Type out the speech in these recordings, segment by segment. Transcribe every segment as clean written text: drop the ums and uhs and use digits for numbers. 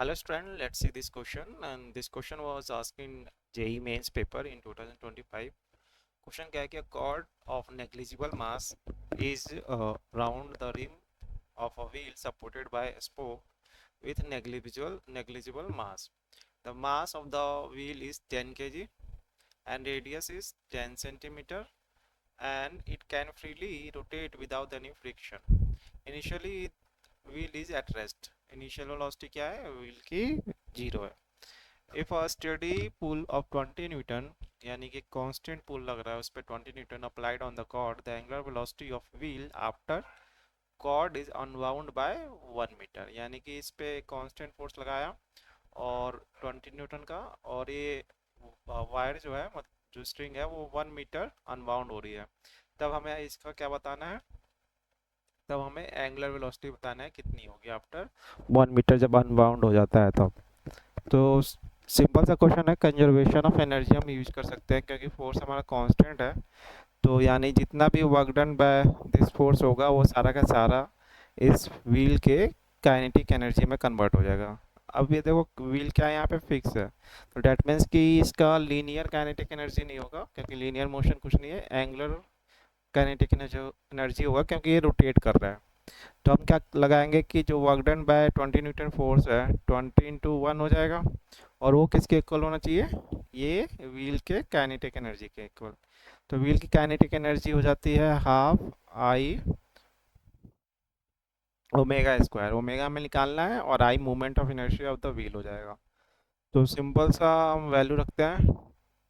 Hello student, let's see this question, and this question was asked in JEE mains paper in 2025. Question क्या है कि a chord of negligible mass is round the rim of a wheel supported by a spoke with negligible mass. The mass of the wheel is 10 kg and radius is 10 centimeter and it can freely rotate without any friction. Initially wheel is at rest. Initial velocity क्या है wheel की 0 है. If a steady pull of 20 newton यानी कि constant पुल लग रहा है उस पर 20 newton applied on the cord the angular velocity of wheel after cord is unbound by 1 metre यानी कि इस पे कांस्टेंट फोर्स लगाया और 20 न्यूटन का और ये वायर जो है जो स्ट्रिंग है वो 1 मीटर अनबाउंड हो रही है. तब हमें इसका क्या बताना है, तब हमें एंगुलर वेलोसिटी बताना है कितनी होगी आफ्टर 1 मीटर जब अनबाउंड हो जाता है तब. तो सिंपल सा क्वेश्चन है, कंजर्वेशन ऑफ एनर्जी हम यूज कर सकते हैं क्योंकि फोर्स हमारा कांस्टेंट है. तो यानी जितना भी work done by this force होगा वो सारा का सारा इस व्हील के काइनेटिक एनर्जी में कन्वर्ट हो जाएगा. अब ये देखो व्हील क्या है यहाँ पे फिक्स है, तो डेट मीन्स कि इसका लीनियर काइनेटिक एनर्जी नहीं होगा क्योंकि लीनियर मोशन कुछ नहीं है, एंगुलर काइनेटिक एनर्जी होगा क्योंकि ये रोटेट कर रहा है. तो हम क्या लगाएंगे कि जो work done by 20 Newton force है 20 इंटू 1 हो जाएगा और वो किसके इक्वल होना चाहिए, ये व्हील के काइनेटिक एनर्जी के इक्वल. तो व्हील की काइनेटिक एनर्जी हो जाती है half I omega square. Omega में निकालना है और eye movement of inertia of the wheel हो जाएगा. तो सिंपल सा हम वैल्यू रखते हैं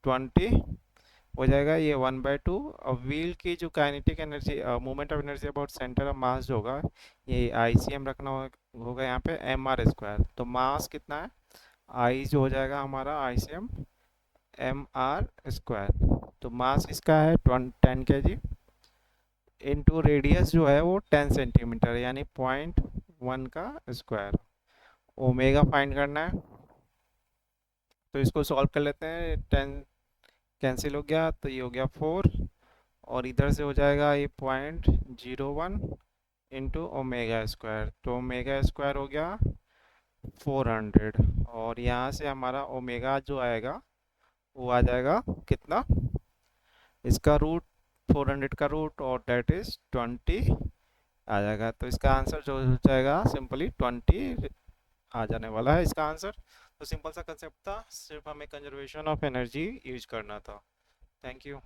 20 हो जाएगा ये 1/2. और व्हील की जो kinetic energy movement of energy about centre of mass जो होगा ये ICM रखना होगा यहाँ पे mr स्क्वायर. तो मास कितना है, आई जो हो जाएगा हमारा ICM mr स्क्वायर. तो मास इसका है 10 kg इंटू रेडियस जो है वो 10 सेंटीमीटर यानी 0.1 का स्क्वायर. ओमेगा फाइंड करना है तो इसको सॉल्व कर लेते हैं. 10 कैंसिल हो गया तो ये हो गया 4 और इधर से हो जाएगा ये 0.01 इंटू ओमेगा स्क्वायर. तो ओमेगा स्क्वायर हो गया 400 और यहाँ से हमारा ओमेगा जो आएगा वो आ जाएगा कितना, इसका रूट 400 का रूट और डेट इज 20 आ जाएगा. तो इसका आंसर जो हो जाएगा सिंपली 20 आ जाने वाला है इसका आंसर. तो सिंपल सा कंसेप्ट था, सिर्फ हमें कंजर्वेशन ऑफ एनर्जी यूज करना था. Thank you.